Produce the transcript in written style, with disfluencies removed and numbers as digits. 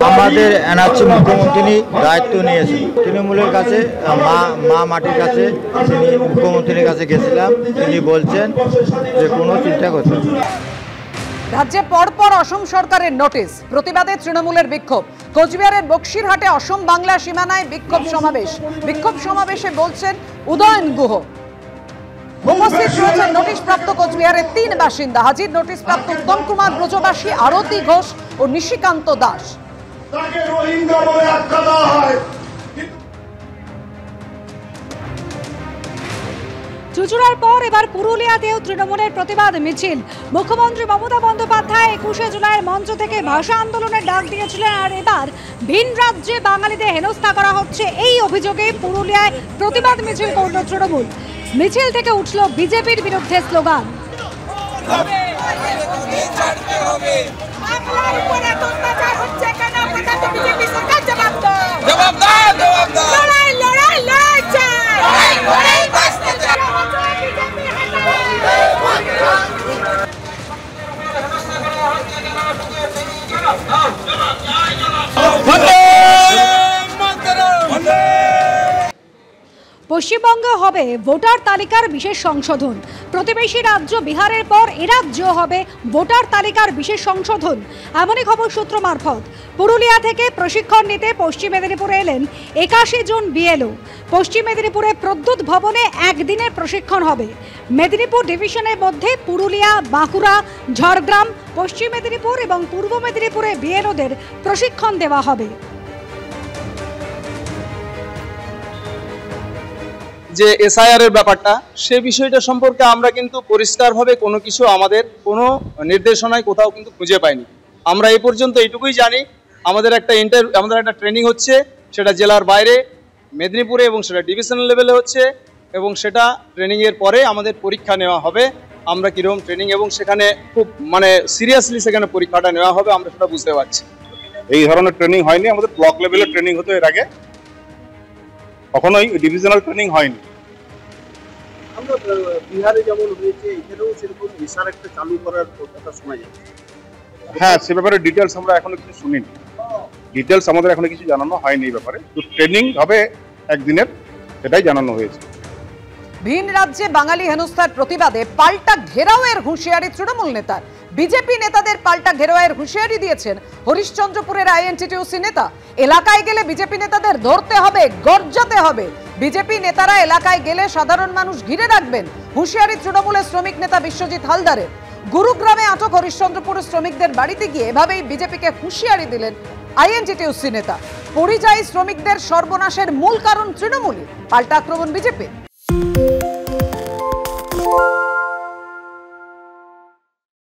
আমাদের এনআরসি মুখ্যমন্ত্রী দায়িত্ব নিয়েছেন। তৃণমূলের কাছে মা মাটির কাছে তিনি মুখ্যমন্ত্রীর কাছে গেছিলাম, তিনি বলছেন যে কোনো চিন্তা করতে হবে। রাজ্যে পরপর অসম সরকারের নোটিশ, প্রতিবাদে তৃণমূলের বিক্ষোভ। কোচবিহারের বক্সিরহাটে অসম বাংলা সীমানায় বিক্ষোভ সমাবেশে বলছেন উদয়ন গুহ। উপস্থিত রয়েছেন নোটিশ প্রাপ্ত কোচবিহারের 3 বাসিন্দা। হাজির নোটিশ প্রাপ্ত উত্তম কুমার ব্রজবাসী, আরতি ঘোষ ও নিশিকান্ত দাস। চুচুড়ার পর এবার পুরুলিয়াতেও তৃণমূলের প্রতিবাদ মিছিল। মুখ্যমন্ত্রী মমতা বন্দ্যোপাধ্যায় 21শে জুলাইয়ের মঞ্চ থেকে ভাষা আন্দোলনের ডাক দিয়েছিলেন, আর এবার ভিন রাজ্যে বাঙালিদের হেনস্থা করা হচ্ছে এই অভিযোগে পুরুলিয়ায় প্রতিবাদ মিছিল করল তৃণমূল। মিছিল থেকে উঠল বিজেপির বিরুদ্ধে স্লোগান। পশ্চিমবঙ্গে হবে ভোটার তালিকার বিশেষ সংশোধন। প্রতিবেশী রাজ্য বিহারের পর এরাজ্যেও হবে ভোটার তালিকার বিশেষ সংশোধন, এমনই খবর সূত্র মারফত। পুরুলিয়া থেকে প্রশিক্ষণ নিতে পশ্চিম মেদিনীপুরে এলেন 81 জন বিএলও। পশ্চিম মেদিনীপুরে প্রদ্যুৎ ভবনে একদিনের প্রশিক্ষণ হবে। মেদিনীপুর ডিভিশনের মধ্যে পুরুলিয়া, বাঁকুড়া, ঝাড়গ্রাম, পশ্চিম মেদিনীপুর এবং পূর্ব মেদিনীপুরে বিএলওদের প্রশিক্ষণ দেওয়া হবে। যে এসআইআর এর ব্যাপারটা, সে বিষয়টা সম্পর্কে আমরা কিন্তু পরিষ্কারভাবে কোনো কিছু আমাদের কোনো নির্দেশনায় কোথাও কিন্তু খুঁজে পাইনি। আমরা এই পর্যন্ত এইটুকুই জানি, আমাদের একটা ট্রেনিং হচ্ছে, সেটা জেলার বাইরে মেদিনীপুরে এবং সেটা ডিভিশনাল লেভেলে হচ্ছে, এবং সেটা ট্রেনিংয়ের পরে আমাদের পরীক্ষা নেওয়া হবে। আমরা কীরকম ট্রেনিং এবং সেখানে খুব সিরিয়াসলি সেখানে পরীক্ষাটা নেওয়া হবে, আমরা সেটা বুঝতে পারছি। এই ধরনের ট্রেনিং হয়নি, আমাদের ব্লক লেভেলের ট্রেনিং হতো এর আগে, কখনোই ডিভিশনাল ট্রেনিং হয়নি। আমরা বিহারে যেমন হয়েছে এখানেও সেরকম এসআর একটা চালু করার কথা শোনা যাচ্ছে। হ্যাঁ, সে ব্যাপারে ডিটেলস আমরা এখনো কিছু শুনিনি, ডিটেলস আমাদের এখনো কিছু জানানো হয়নি এই ব্যাপারে। তো ট্রেনিং হবে একদিনের, সেটাই জানানো হয়েছে। ভিন রাজ্যে বাঙালি হেনস্থার প্রতিবাদে পাল্টা ঘেরাওয়ের হুঁশিয়ারি তৃণমূল নেতার। বিজেপি নেতাদের পাল্টা ঘেরাওয়ের হুঁশিয়ারি দিয়েছেন হরিশ্চন্দ্রপুরের আইএনটিটিউসি নেতা। এলাকায় গেলে বিজেপি নেতাদের ধরতে হবে, গর্জাতে হবে। বিজেপি নেতারা এলাকায় গেলে সাধারণ মানুষ ঘিরে রাখবেন, হুঁশিয়ারি তৃণমূলের শ্রমিক নেতা বিশ্বজিৎ হালদারের। গুরুগ্রামে আটক হরিশ্চন্দ্রপুরের শ্রমিকদের বাড়িতে গিয়ে এভাবেই বিজেপিকে হুঁশিয়ারি দিলেন আইএনটিটিউসি নেতা। পরিযায়ী শ্রমিকদের সর্বনাশের মূল কারণ তৃণমূলই, পাল্টা আক্রমণ বিজেপি।